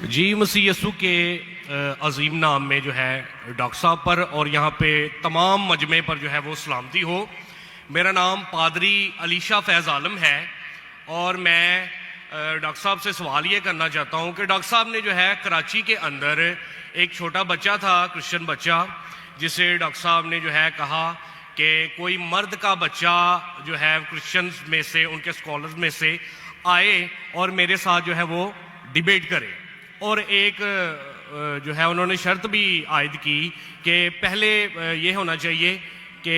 जी मसीह यसू के अजीम नाम में जो है डॉक्टर साहब पर और यहाँ पे तमाम मजमे पर जो है वो सलामती हो। मेरा नाम पादरी अलीशा फैज़ आलम है और मैं डॉक्टर साहब से सवाल ये करना चाहता हूँ कि डॉक्टर साहब ने जो है कराची के अंदर एक छोटा बच्चा था, क्रिश्चियन बच्चा, जिसे डॉक्टर साहब ने जो है कहा कि कोई मर्द का बच्चा जो है क्रिश्चियंस में से, उनके स्कॉलर्स में से आए और मेरे साथ जो है वो डिबेट करे। और एक जो है उन्होंने शर्त भी आयद की कि पहले ये होना चाहिए कि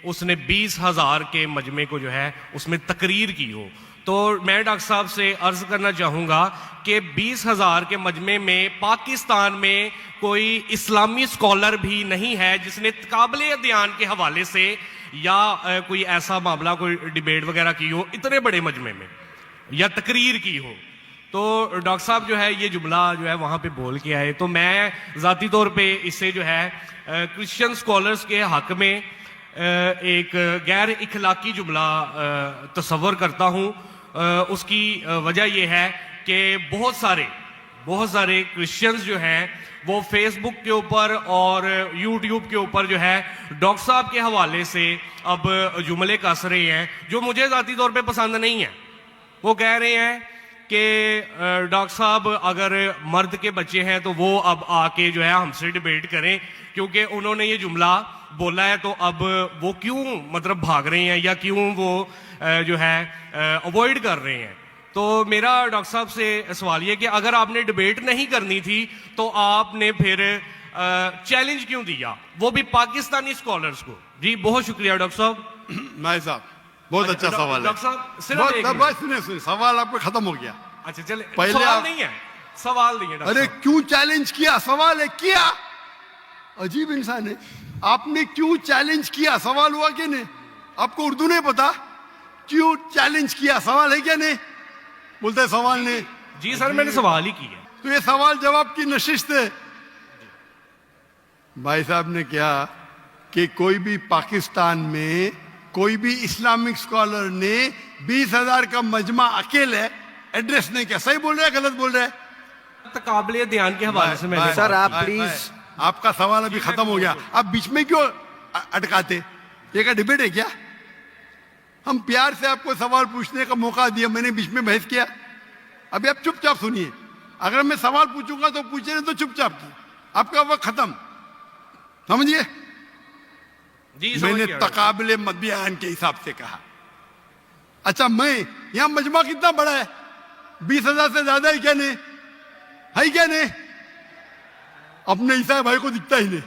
उसने 20,000 के मजमे को जो है उसमें तकरीर की हो। तो मैं डॉक्टर साहब से अर्ज़ करना चाहूँगा कि 20,000 के मजमे में पाकिस्तान में कोई इस्लामी स्कॉलर भी नहीं है जिसने काबिल अध्ययन के हवाले से या कोई ऐसा मामला, कोई डिबेट वगैरह की हो इतने बड़े मजमे में या तकरीर की हो। तो डॉक्टर साहब जो है ये जुमला जो है वहाँ पे बोल के आए, तो मैं ज़ाती तौर पे इससे जो है क्रिश्चियन स्कॉलर्स के हक़ में एक गैर इखलाकी जुमला तस्वर करता हूँ। उसकी वजह यह है कि बहुत सारे क्रिश्चियंस जो हैं वो फेसबुक के ऊपर और यूट्यूब के ऊपर जो है डॉक्टर साहब के हवाले से अब जुमले कस रहे हैं जो मुझे ज़ाती तौर पे पसंद नहीं है। वो कह रहे हैं कि डॉक्टर साहब अगर मर्द के बच्चे हैं तो वो अब आके जो है हमसे डिबेट करें, क्योंकि उन्होंने ये जुमला बोला है तो अब वो क्यों मतलब भाग रहे हैं या क्यों वो जो है अवॉइड कर रहे हैं। तो मेरा डॉक्टर साहब से सवाल ये कि अगर आपने डिबेट नहीं करनी थी तो आपने फिर चैलेंज क्यों दिया, वो भी पाकिस्तानी स्कॉलर्स को। जी बहुत शुक्रिया डॉक्टर साहब। नाई साहब बहुत अच्छा सवाल है। डॉक्टर साहब सिर्फ सुने सवाल आपका खत्म हो गया। अच्छा चले, पहले सवाल नहीं है, सवाल नहीं है। अरे क्यों चैलेंज किया, सवाल है किया। अजीब इंसान है, आपने क्यों चैलेंज किया, सवाल हुआ कि नहीं। आपको उर्दू नहीं पता, क्यों चैलेंज किया, सवाल है क्या नहीं। बोलते है सवाल नहीं। जी सर मैंने सवाल ही किया। तो ये सवाल जवाब की नशिस्त है। भाई साहब ने कहा कि कोई भी पाकिस्तान में कोई भी इस्लामिक स्कॉलर ने 20,000 का मजमा अकेले एड्रेस नहीं किया। सही बोल रहे हैं गलत बोल रहे हैं। काबिल ध्यान के हवाले से मैंने सर आप प्लीज, आपका सवाल अभी खत्म हो गया, आप बीच में क्यों अटकाते। ये क्या डिबेट है क्या। हम प्यार से आपको सवाल पूछने का मौका दिया, मैंने बीच में बहस किया। अभी आप चुपचाप सुनिए, अगर मैं सवाल पूछूंगा तो पूछे नहीं तो चुपचाप की, आपका वक्त खत्म, समझिए। मैंने तकाबिले बयान के हिसाब से कहा। अच्छा मैं यहां मजमा कितना बड़ा है, 20,000 से ज्यादा है क्या नहीं, है क्या नहीं। अपने ईसाई भाई को दिखता ही नहीं,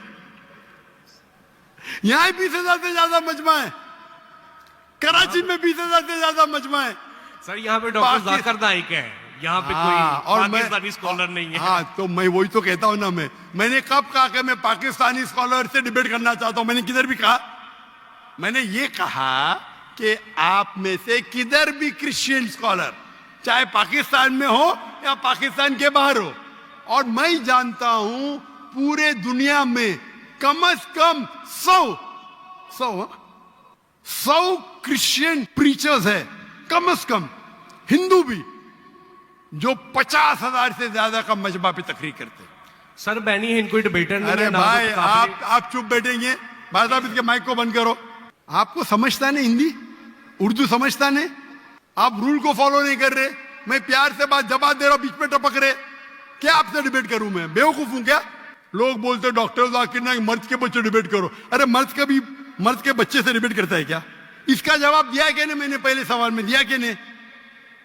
यहां 20,000 से ज्यादा मजमा है, कराची में 20,000 से ज्यादा मजमा है। सर यहाँ पे डॉक्टर जाकिर नाइक है, यहाँ पे कोई पाकिस्तानी स्कॉलर नहीं है। हाँ तो मैं वही तो कहता हूँ ना, मैंने कब कहा कि मैं पाकिस्तानी स्कॉलर से डिबेट करना चाहता हूं। मैंने किधर भी कहा, मैंने ये कहा कि आप में से किधर भी क्रिश्चियन स्कॉलर चाहे पाकिस्तान में हो या पाकिस्तान के बाहर हो, और मैं जानता हूं पूरे दुनिया में कम से कम 100 क्रिश्चियन प्रीचर्स है, कम से कम हिंदू भी, जो 50,000 से ज्यादा का मजमा पे तकरीर करते। सर बैनी है, कोई डिबेटर नहीं। अरे भाई आप चुप बैठेंगे, भाई साहब इसके माइक को बंद करो। आपको समझता नहीं हिंदी, उर्दू समझता नहीं, आप रूल को फॉलो नहीं कर रहे। मैं प्यार से बात जवाब दे रहा हूं, बीच में टपक रहे। क्या आपसे डिबेट करूं मैं, बेवकूफ हूं क्या। लोग बोलते डॉक्टर जाकिर नाइक मर्द के बच्चे डिबेट करो। अरे मर्द के बच्चे से डिबेट करता है क्या। इसका जवाब दिया क्या नहीं, मैंने पहले सवाल में दिया कि नहीं।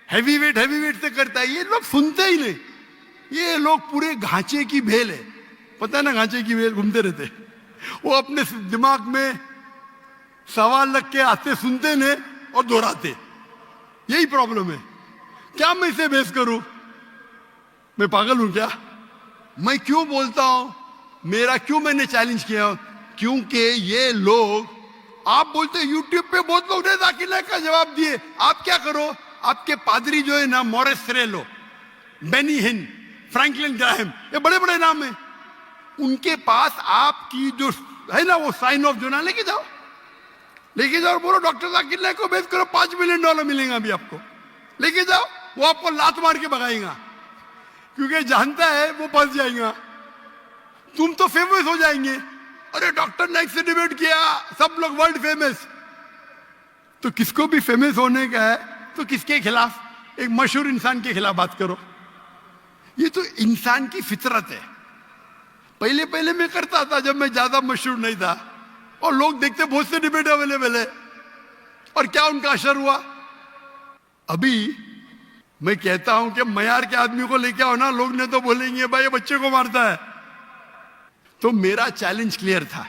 हैवी वेट से करता है, ये लोग सुनते ही नहीं। ये लोग पूरे घांचे की भेल है, पता है ना, घांचे की भेल घूमते रहते। वो अपने दिमाग में सवाल रख के आते, सुनते नहीं और दोहराते, यही प्रॉब्लम है। क्या मैं इसे बहस करूं, मैं पागल हूं क्या। मैं क्यों बोलता हूं, क्यों मैंने चैलेंज किया, क्योंकि ये लोग, आप बोलते यूट्यूब पे बहुत लोग ने जाकिर नाइक का जवाब दिए। आप क्या करो, आपके पादरी जो है ना, मॉरिस सिरेलो, बेनी हिन, फ्रैंकलिन ग्राहम, ये बड़े बड़े नाम हैं, उनके पास आपकी जो है ना वो साइन ऑफ जो ना लेके जाओ बोलो डॉक्टर जाकिर नाइक को बेच करो, $5 मिलियन मिलेगा अभी आपको, लेके जाओ। वो आपको लात मार के भगाएगा। क्योंकि जानता है वो फंस जाएगा। तुम तो फेमस हो जाएंगे, अरे डॉक्टर नाइक से डिबेट किया, सब लोग वर्ल्ड फेमस। तो किसको भी फेमस होने का है तो किसके खिलाफ? एक मशहूर इंसान के खिलाफ बात करो। ये तो इंसान की फितरत है। पहले पहले मैं करता था जब मैं ज्यादा मशहूर नहीं था, और लोग देखते बहुत से डिबेट अवेलेबल है, और क्या उनका असर हुआ? अभी मैं कहता हूं कि मयार के आदमी को लेके आओ ना, लोग ने तो बोलेंगे भाई ये बच्चे को मारता है। तो मेरा चैलेंज क्लियर था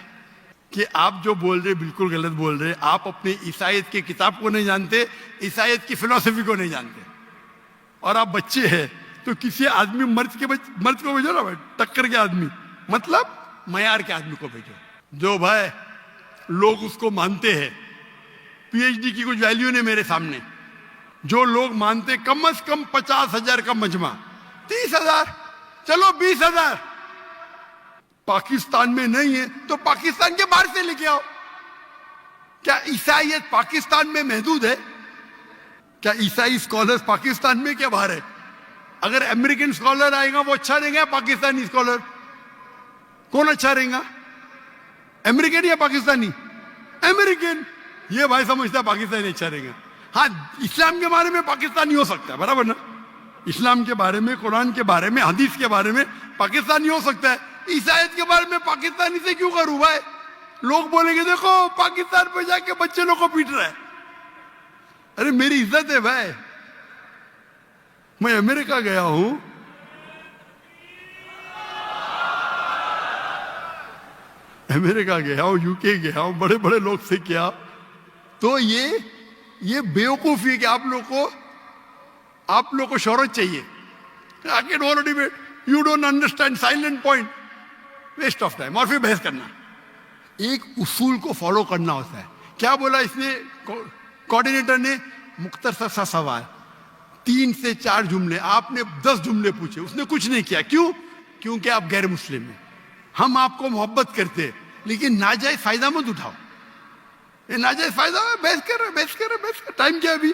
कि आप जो बोल रहे बिल्कुल गलत बोल रहे। आप अपने ईसाईयत की किताब को नहीं जानते, ईसाईयत की फिलॉसफी को नहीं जानते, और आप बच्चे हैं। तो किसी आदमी मर्द को भेजो ना भाई, टक्कर के आदमी, मतलब मयार के आदमी को भेजो, जो भाई लोग उसको मानते हैं। पीएचडी की कुछ वैल्यू नहीं मेरे सामने। जो लोग मानते कम से कम 50,000 का मजमा, 30,000, चलो 20,000। पाकिस्तान में नहीं है तो पाकिस्तान के बाहर से लेके आओ। क्या ईसाईयत पाकिस्तान में महदूद है? क्या ईसाई स्कॉलर्स पाकिस्तान में क्या बाहर है? अगर अमेरिकन स्कॉलर आएगा वो अच्छा रहेगा, पाकिस्तानी स्कॉलर कौन अच्छा रहेगा? अमेरिकन या पाकिस्तानी? अमेरिकन। ये भाई समझता है पाकिस्तानी अच्छा रहेगा। हाँ, इस्लाम के बारे में पाकिस्तानी हो सकता है, बराबर ना? इस्लाम के बारे में, कुरान के बारे में, हदीस के बारे में पाकिस्तानी हो सकता है। ईसाईयत के बारे में पाकिस्तानी से क्यों करूं भाई? लोग बोलेंगे देखो पाकिस्तान पे जाके बच्चे लोग को पीट रहा है। अरे मेरी इज्जत है भाई। मैं अमेरिका गया हूं, अमेरिका गया हूं, यूके गया हूं, बड़े बड़े लोग से किया। तो ये बेवकूफी है कि आप लोग को शोहरत चाहिए। आके don't debate, you don't understand, silent point, waste of time. और फिर बहस करना। एक उसूल को फॉलो करना होता है। क्या बोला इसने कोऑर्डिनेटर ने? मुख्तसर सा सवाल, 3 से 4 जुमले। आपने 10 जुमले पूछे, उसने कुछ नहीं किया। क्यों? क्योंकि आप गैर मुस्लिम हैं। हम आपको मोहब्बत करते हैं, लेकिन नाजायज फायदा मत उठाओ। ये नाजायज फायदा, बहस कर। टाइम क्या अभी?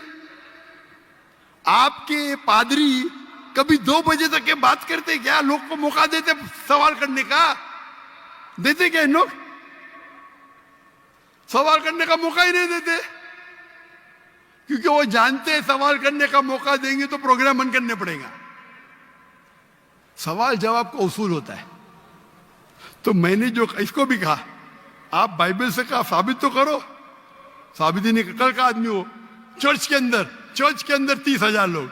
आपके पादरी कभी 2 बजे तक के बात करते क्या? लोग को मौका देते सवाल करने का? देते क्या इन लोग? सवाल करने का मौका ही नहीं देते, क्योंकि वो जानते हैं सवाल करने का मौका देंगे तो प्रोग्राम बंद करने पड़ेगा। सवाल जवाब का उसूल होता है। तो मैंने जो इसको भी कहा, आप बाइबल से कहा साबित तो करो। साबित ही नहीं, कल का आदमी हो। चर्च के अंदर 30,000 लोग,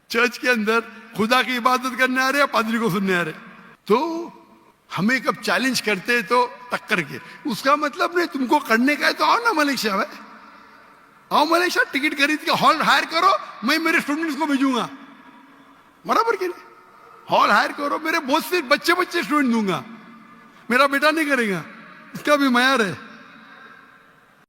चर्च के अंदर खुदा की इबादत करने आ रहे हैं, पादरी को सुनने आ रहे। तो हमें कब चैलेंज करते हैं तो टक्कर के, उसका मतलब नहीं तुमको करने का है तो आओ ना मलेशिया में, आओ मलेशिया, टिकट खरीद के हॉल हायर करो, मैं मेरे स्टूडेंट्स को भेजूंगा, बराबर के नहीं? हॉल हायर करो, मेरे बहुत से बच्चे स्टूडेंट दूंगा, मेरा बेटा नहीं करेगा, इसका भी मयार है।